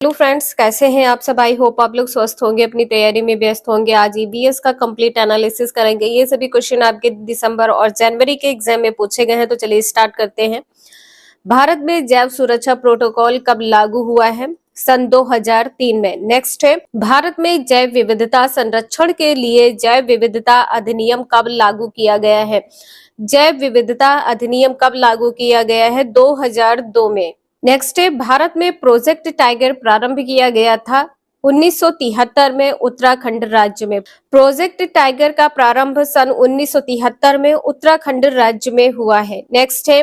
Hello friends, कैसे हैं आप सब। आई होप आप लोग स्वस्थ होंगे, अपनी तैयारी में व्यस्त होंगे। आज ईवीएस का कंप्लीट एनालिसिस करेंगे। ये सभी क्वेश्चन आपके दिसंबर और जनवरी के एग्जाम में पूछे गए हैं, तो चलिए स्टार्ट करते हैं। भारत में जैव सुरक्षा प्रोटोकॉल कब लागू हुआ है? सन 2003 में। नेक्स्ट है, भारत में जैव विविधता संरक्षण के लिए जैव विविधता अधिनियम कब लागू किया गया है? जैव विविधता अधिनियम कब लागू किया गया है? 2002 में। नेक्स्ट है, भारत में प्रोजेक्ट टाइगर प्रारंभ किया गया था 1973 में उत्तराखंड राज्य में। प्रोजेक्ट टाइगर का प्रारंभ सन 1973 में उत्तराखंड राज्य में हुआ है। नेक्स्ट है,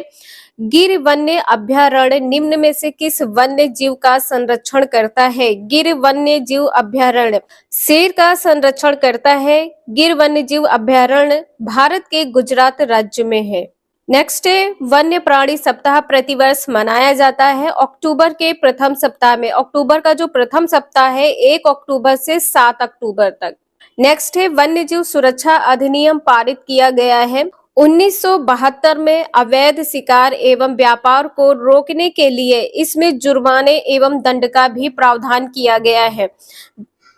गिर वन्य अभयारण्य निम्न में से किस वन्य जीव का संरक्षण करता है? गिर वन्य जीव अभयारण्य शेर का संरक्षण करता है। गिर वन्य जीव अभयारण्य भारत के गुजरात राज्य में है। नेक्स्ट है, वन्य प्राणी सप्ताह प्रतिवर्ष मनाया जाता है अक्टूबर के प्रथम सप्ताह में। अक्टूबर का जो प्रथम सप्ताह है 1 अक्टूबर से 7 अक्टूबर तक। नेक्स्ट है, वन्य जीव सुरक्षा अधिनियम पारित किया गया है 1972 में। अवैध शिकार एवं व्यापार को रोकने के लिए इसमें जुर्माने एवं दंड का भी प्रावधान किया गया है।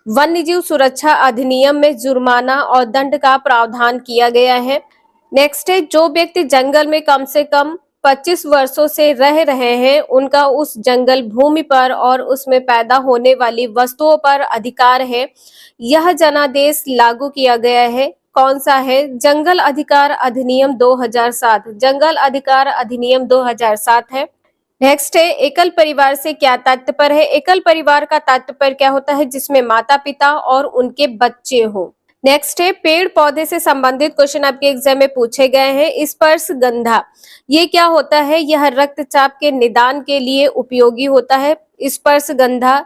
वन्य जीव सुरक्षा अधिनियम में जुर्माना और दंड का प्रावधान किया गया है। नेक्स्ट है, जो व्यक्ति जंगल में कम से कम 25 वर्षों से रह रहे हैं उनका उस जंगल भूमि पर और उसमें पैदा होने वाली वस्तुओं पर अधिकार है। यह जनादेश लागू किया गया है। कौन सा है? जंगल अधिकार अधिनियम 2007। जंगल अधिकार अधिनियम 2007 है। नेक्स्ट है, एकल परिवार से क्या तात्पर्य है? एकल परिवार का तात्पर्य क्या होता है? जिसमें माता पिता और उनके बच्चे हो। नेक्स्ट है, पेड़ पौधे से संबंधित क्वेश्चन आपके एग्जाम में पूछे गए हैं। स्पर्शगंधा ये क्या होता है? यह रक्तचाप के निदान के लिए उपयोगी होता है। स्पर्शगंधा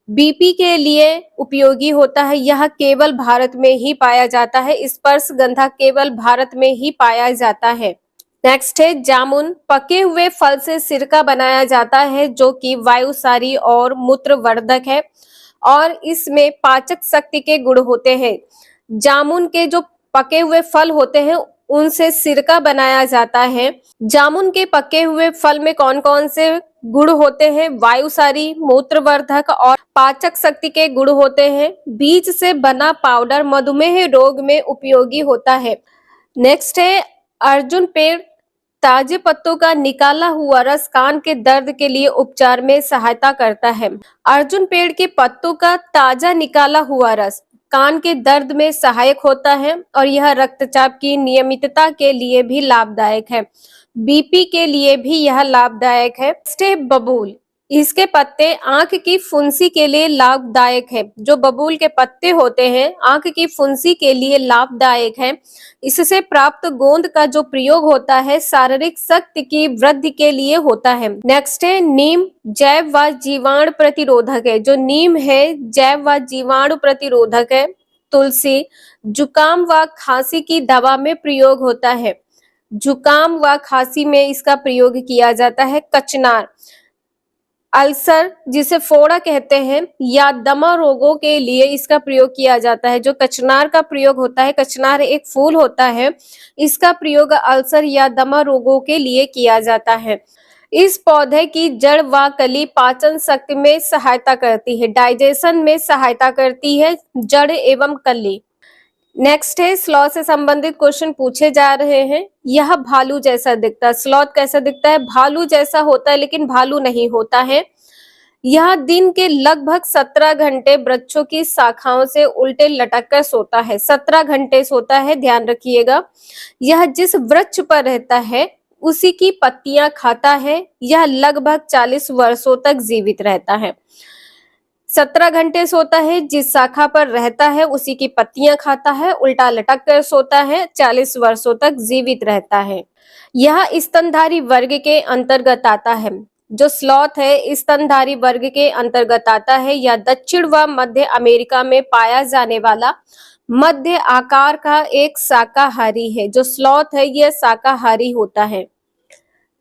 बीपी के लिए उपयोगी होता है। यह केवल भारत में ही पाया जाता है। स्पर्शगंधा केवल भारत में ही पाया जाता है। नेक्स्ट है, जामुन पके हुए फल से सिरका बनाया जाता है जो कि वायुसारी और मूत्रवर्धक है और इसमें पाचक शक्ति के गुण होते हैं। जामुन के जो पके हुए फल होते हैं उनसे सिरका बनाया जाता है। जामुन के पके हुए फल में कौन कौन से गुण होते हैं? वायुसारी, मूत्रवर्धक और पाचक शक्ति के गुण होते हैं। बीज से बना पाउडर मधुमेह रोग में उपयोगी होता है। नेक्स्ट है, अर्जुन पेड़ ताजे पत्तों का निकाला हुआ रस कान के दर्द के लिए उपचार में सहायता करता है। अर्जुन पेड़ के पत्तों का ताजा निकाला हुआ रस कान के दर्द में सहायक होता है और यह रक्तचाप की नियमितता के लिए भी लाभदायक है। बीपी के लिए भी यह लाभदायक है। बबूल इसके पत्ते आंख की फुंसी के लिए लाभदायक है। जो बबूल के पत्ते होते हैं आंख की फुंसी के लिए लाभदायक है। इससे प्राप्त गोंद का जो प्रयोग होता है शारीरिक शक्ति की वृद्धि के लिए होता है। नेक्स्ट है, नीम जैव व जीवाणु प्रतिरोधक है। जो नीम है जैव व जीवाणु प्रतिरोधक है। तुलसी जुकाम व खांसी की दवा में प्रयोग होता है। जुकाम व खांसी में इसका प्रयोग किया जाता है। कचनार अल्सर जिसे फोड़ा कहते हैं या दमा रोगों के लिए इसका प्रयोग किया जाता है। जो कचनार का प्रयोग होता है, कचनार एक फूल होता है, इसका प्रयोग अल्सर या दमा रोगों के लिए किया जाता है। इस पौधे की जड़ व कली पाचन शक्ति में सहायता करती है। डाइजेशन में सहायता करती है जड़ एवं कली। नेक्स्ट है, स्लॉथ से संबंधित क्वेश्चन पूछे जा रहे हैं। यह भालू जैसा दिखता है। स्लॉथ कैसा दिखता है? भालू जैसा होता है लेकिन भालू नहीं होता है। यह दिन के लगभग 17 घंटे वृक्षों की शाखाओं से उल्टे लटक कर सोता है। 17 घंटे सोता है, ध्यान रखिएगा। यह जिस वृक्ष पर रहता है उसी की पत्तियां खाता है। यह लगभग 40 वर्षों तक जीवित रहता है। 17 घंटे सोता है, जिस शाखा पर रहता है उसी की पत्तियां खाता है, उल्टा लटक कर सोता है, 40 वर्षों तक जीवित रहता है। यह स्तनधारी वर्ग के अंतर्गत आता है। जो स्लॉथ है स्तनधारी वर्ग के अंतर्गत आता है। यह दक्षिण व मध्य अमेरिका में पाया जाने वाला मध्य आकार का एक शाकाहारी है। जो स्लॉथ है यह शाकाहारी होता है।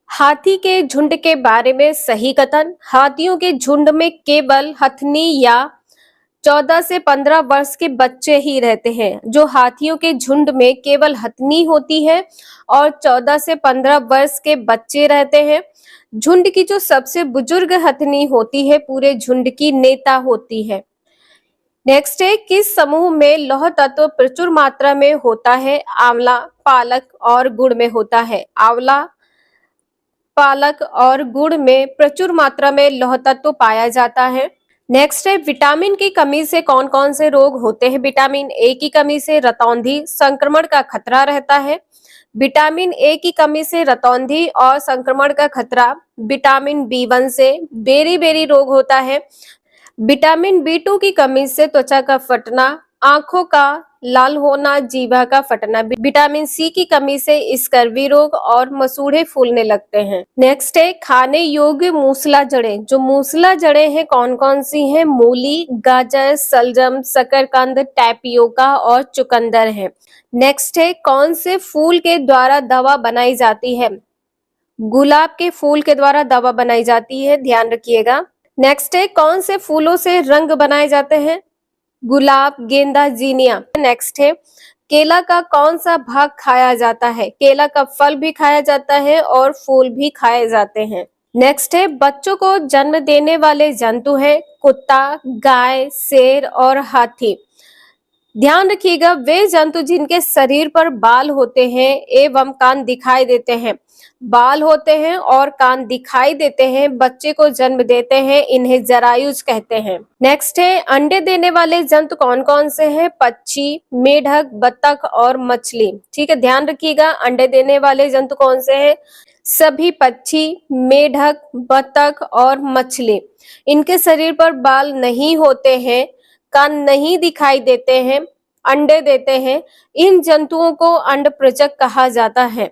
हाथी के झुंड के बारे में सही कथन। हाथियों के झुंड में केवल हथनी या 14 से 15 वर्ष के बच्चे ही रहते हैं। जो हाथियों के झुंड में केवल हथनी होती है और 14 से 15 वर्ष के बच्चे रहते हैं। झुंड की जो सबसे बुजुर्ग हथनी होती है पूरे झुंड की नेता होती है। नेक्स्ट है, किस समूह में लौह तत्व प्रचुर मात्रा में होता है? आंवला, पालक और गुड़ में होता है। आंवला, पालक और गुड़ में प्रचुर मात्रा में लौह तत्व पाया जाता है। नेक्स्ट है, विटामिन की कमी से कौन कौन से रोग होते हैं? विटामिन ए की कमी से रतौंधी संक्रमण का खतरा रहता है। विटामिन ए की कमी से रतौंधी और संक्रमण का खतरा। विटामिन बी1 से बेरी बेरी रोग होता है। विटामिन बी2 की कमी से त्वचा का फटना, आंखों का लाल होना, जीवा का फटना। विटामिन सी की कमी से स्कर्वी रोग और मसूड़े फूलने लगते हैं। नेक्स्ट है, खाने योग्य मूसला जड़ें। जो मूसला जड़ें हैं कौन कौन सी हैं? मूली, गाजर, सलजम, शकरकंद, टैपियोका और चुकंदर है। नेक्स्ट है, कौन से फूल के द्वारा दवा बनाई जाती है? गुलाब के फूल के द्वारा दवा बनाई जाती है, ध्यान रखिएगा। नेक्स्ट है, कौन से फूलों से रंग बनाए जाते हैं? गुलाब, गेंदा, जीनिया। नेक्स्ट है, केला का कौन सा भाग खाया जाता है? केला का फल भी खाया जाता है और फूल भी खाए जाते हैं। नेक्स्ट है, बच्चों को जन्म देने वाले जंतु है कुत्ता, गाय, शेर और हाथी। ध्यान रखिएगा, वे जंतु जिनके शरीर पर बाल होते हैं एवं कान दिखाई देते हैं, बाल होते हैं और कान दिखाई देते हैं, बच्चे को जन्म देते हैं, इन्हें जरायुज कहते हैं। नेक्स्ट है, अंडे देने वाले जंतु कौन कौन से हैं? पक्षी, मेढक, बतख और मछली। ठीक है, ध्यान रखिएगा, अंडे देने वाले जंतु कौन से हैं? सभी पक्षी, मेढक, बतख और मछली। इनके शरीर पर बाल नहीं होते हैं, कान नहीं दिखाई देते हैं, अंडे देते हैं। इन जंतुओं को अंडप्रजक कहा जाता है।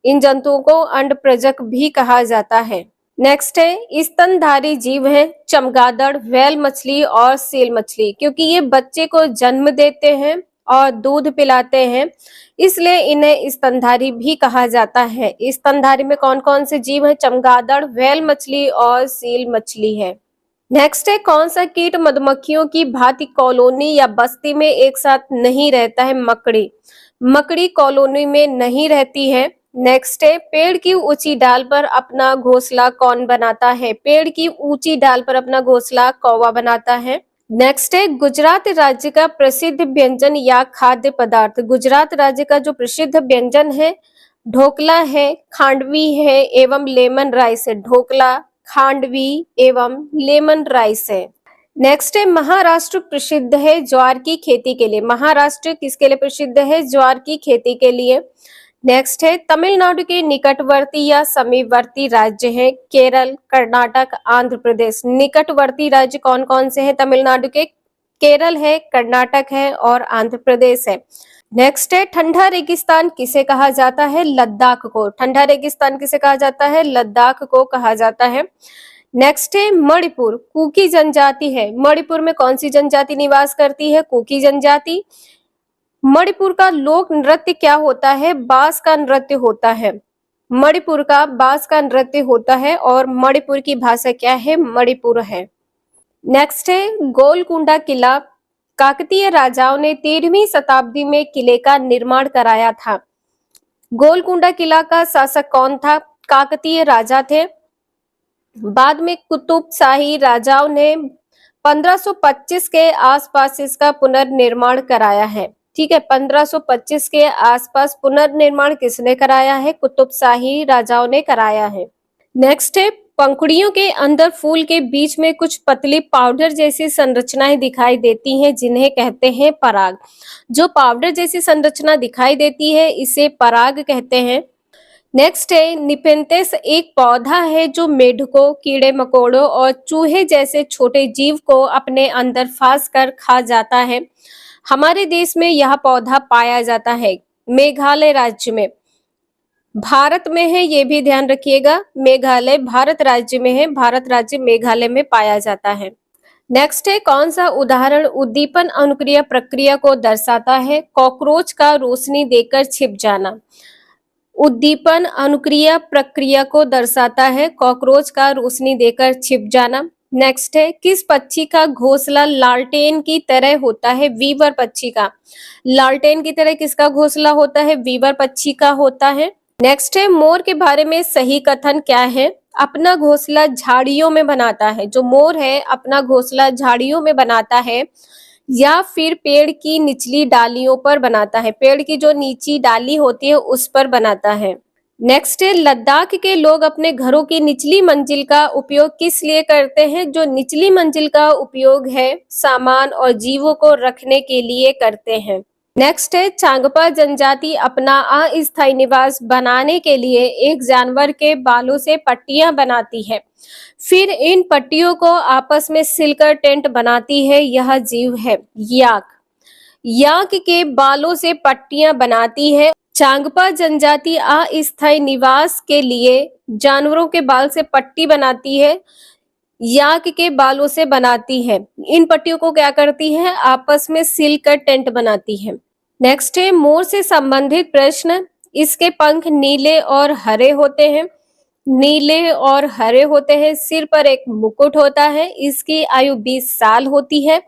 इन जंतुओं को अंडप्रजक भी कहा जाता है। नेक्स्ट है, स्तनधारी जीव है चमगादड़, व्हेल मछली और सील मछली। क्योंकि ये बच्चे को जन्म देते हैं और दूध पिलाते हैं, इसलिए इन्हें स्तनधारी भी कहा जाता है। स्तनधारी में कौन कौन से जीव है? चमगादड़, व्हेल मछली और सील मछली है। नेक्स्ट है, कौन सा कीट मधुमक्खियों की भांति कॉलोनी या बस्ती में एक साथ नहीं रहता है? मकड़ी। मकड़ी कॉलोनी में नहीं रहती है। नेक्स्ट है, पेड़ की ऊंची डाल पर अपना घोंसला कौन बनाता है? पेड़ की ऊंची डाल पर अपना घोंसला कौवा बनाता है। नेक्स्ट है, गुजरात राज्य का प्रसिद्ध व्यंजन या खाद्य पदार्थ। गुजरात राज्य का जो प्रसिद्ध व्यंजन है ढोकला है, खांडवी है एवं लेमन राइस है। ढोकला, खांडवी एवं लेमन राइस है। नेक्स्ट है, महाराष्ट्र प्रसिद्ध है ज्वार की खेती के लिए। महाराष्ट्र किसके लिए प्रसिद्ध है? ज्वार की खेती के लिए। नेक्स्ट है, तमिलनाडु के निकटवर्ती या समीपवर्ती राज्य है केरल, कर्नाटक, आंध्र प्रदेश। निकटवर्ती राज्य कौन कौन से हैं तमिलनाडु के? केरल है, कर्नाटक है और आंध्र प्रदेश है। नेक्स्ट है, ठंडा रेगिस्तान किसे कहा जाता है? लद्दाख को। ठंडा रेगिस्तान किसे कहा जाता है? लद्दाख को कहा जाता है। नेक्स्ट है, मणिपुर कुकी जनजाति है। मणिपुर में कौन सी जनजाति निवास करती है? कुकी जनजाति। मणिपुर का लोक नृत्य क्या होता है? बांस का नृत्य होता है। मणिपुर का बांस का नृत्य होता है और मणिपुर की भाषा क्या है? मणिपुर है। नेक्स्ट है, गोलकुंडा किला काकतीय राजाओं ने 13वीं शताब्दी में किले का निर्माण कराया था। गोलकुंडा किला का शासक कौन था? काकतीय राजा थे। बाद में कुतुबशाही राजाओं ने 1525 के आसपास इसका पुनर्निर्माण कराया है। ठीक है, 1525 के आसपास पुनर्निर्माण किसने कराया है? कुतुबशाही राजाओं ने कराया है। नेक्स्ट है, पंखुड़ियों के अंदर फूल के बीच में कुछ पतली पाउडर जैसी संरचनाएं दिखाई देती हैं जिन्हें कहते हैं पराग। जो पाउडर जैसी संरचना दिखाई देती है इसे पराग कहते हैं। नेक्स्ट है, निपेंथिस एक पौधा है जो मेढकों, कीड़े मकोड़ों और चूहे जैसे छोटे जीव को अपने अंदर फांस कर खा जाता है। हमारे देश में यह पौधा पाया जाता है मेघालय राज्य में। भारत में है, ये भी ध्यान रखिएगा। मेघालय भारत राज्य में है, भारत राज्य मेघालय में पाया जाता है। नेक्स्ट है, कौन सा उदाहरण उद्दीपन अनुक्रिया प्रक्रिया को दर्शाता है? कॉकरोच का रोशनी देकर छिप जाना उद्दीपन अनुक्रिया प्रक्रिया को दर्शाता है। कॉकरोच का रोशनी देकर छिप जाना। नेक्स्ट है, किस पक्षी का घोंसला लालटेन की तरह होता है? वीवर पक्षी का। लालटेन की तरह किसका घोंसला होता है? वीवर पक्षी का होता है। नेक्स्ट है, मोर के बारे में सही कथन क्या है? अपना घोंसला झाड़ियों में बनाता है, जो मोर है अपना घोंसला झाड़ियों में बनाता है या फिर पेड़ की निचली डालियों पर बनाता है, पेड़ की जो नीची डाली होती है उस पर बनाता है। नेक्स्ट है, लद्दाख के लोग अपने घरों की निचली मंजिल का उपयोग किस लिए करते हैं? जो निचली मंजिल का उपयोग है सामान और जीवों को रखने के लिए करते हैं। नेक्स्ट है, चांगपा जनजाति अपना अस्थायी निवास बनाने के लिए एक जानवर के बालों से पट्टियां बनाती है, फिर इन पट्टियों को आपस में सिलकर टेंट बनाती है। यह जीव है याक। याक के बालों से पट्टियां बनाती है। चांगपा जनजाति अस्थायी निवास के लिए जानवरों के बाल से पट्टी बनाती है, याक के बालों से बनाती है। इन पट्टियों को क्या करती है? आपस में सिलकर टेंट बनाती है। नेक्स्ट है, मोर से संबंधित प्रश्न। इसके पंख नीले और हरे होते हैं, नीले और हरे होते हैं। सिर पर एक मुकुट होता है। इसकी आयु 20 साल होती है।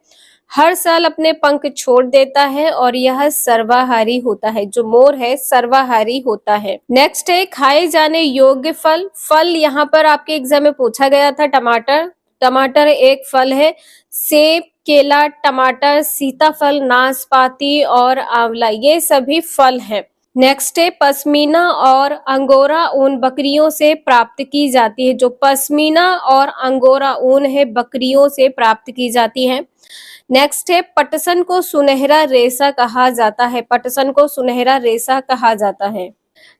हर साल अपने पंख छोड़ देता है और यह सर्वाहारी होता है। जो मोर है सर्वाहारी होता है। नेक्स्ट है, खाए जाने योग्य फल। फल यहाँ पर आपके एग्जाम में पूछा गया था टमाटर। टमाटर एक फल है। सेब, केला, टमाटर, सीताफल, नाशपाती और आंवला ये सभी फल हैं। नेक्स्ट है, पश्मीना और अंगोरा ऊन बकरियों से प्राप्त की जाती है। जो पश्मीना और अंगोरा ऊन है बकरियों से प्राप्त की जाती है। नेक्स्ट है, पटसन को सुनहरा रेशा कहा जाता है। पटसन को सुनहरा रेशा कहा जाता है।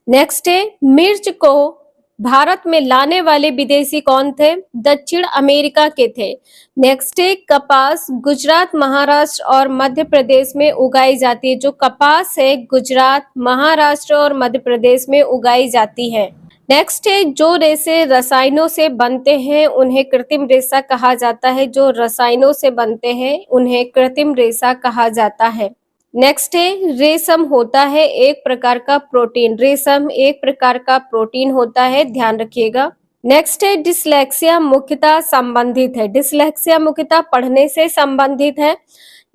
नेक्स्ट है, मिर्च को भारत में लाने वाले विदेशी कौन थे? दक्षिण अमेरिका के थे। नेक्स्ट है, कपास गुजरात, महाराष्ट्र और मध्य प्रदेश में उगाई जाती है। जो कपास है गुजरात, महाराष्ट्र और मध्य प्रदेश में उगाई जाती है। नेक्स्ट है, जो रेशे रसायनों से बनते हैं उन्हें कृत्रिम रेशा कहा जाता है। जो रसायनों से बनते हैं उन्हें कृत्रिम रेशा कहा जाता है। नेक्स्ट है, रेशम होता है एक प्रकार का प्रोटीन। रेशम एक प्रकार का प्रोटीन होता है, ध्यान रखिएगा। नेक्स्ट है, डिसलेक्सिया मुख्यतः संबंधित है। डिसलेक्सिया मुख्यतः पढ़ने से संबंधित है।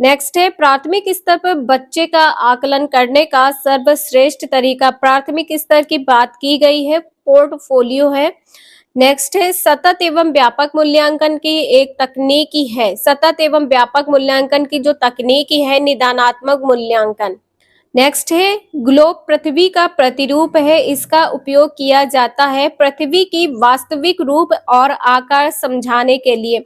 नेक्स्ट है, प्राथमिक स्तर पर बच्चे का आकलन करने का सर्वश्रेष्ठ तरीका। प्राथमिक स्तर की बात की गई है, पोर्टफोलियो है। नेक्स्ट है, सतत एवं व्यापक मूल्यांकन की एक तकनीकी है। सतत एवं व्यापक मूल्यांकन की जो तकनीकी है निदानात्मक मूल्यांकन। नेक्स्ट है, ग्लोब पृथ्वी का प्रतिरूप है। इसका उपयोग किया जाता है पृथ्वी की वास्तविक रूप और आकार समझाने के लिए।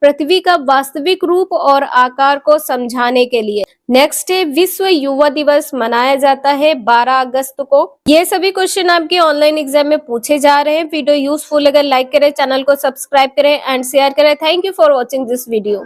पृथ्वी का वास्तविक रूप और आकार को समझाने के लिए। नेक्स्ट है, विश्व युवा दिवस मनाया जाता है 12 अगस्त को। ये सभी क्वेश्चन आपके ऑनलाइन एग्जाम में पूछे जा रहे हैं। वीडियो यूजफुल अगर लाइक करें, चैनल को सब्सक्राइब करें एंड शेयर करें। Thank you for watching this video.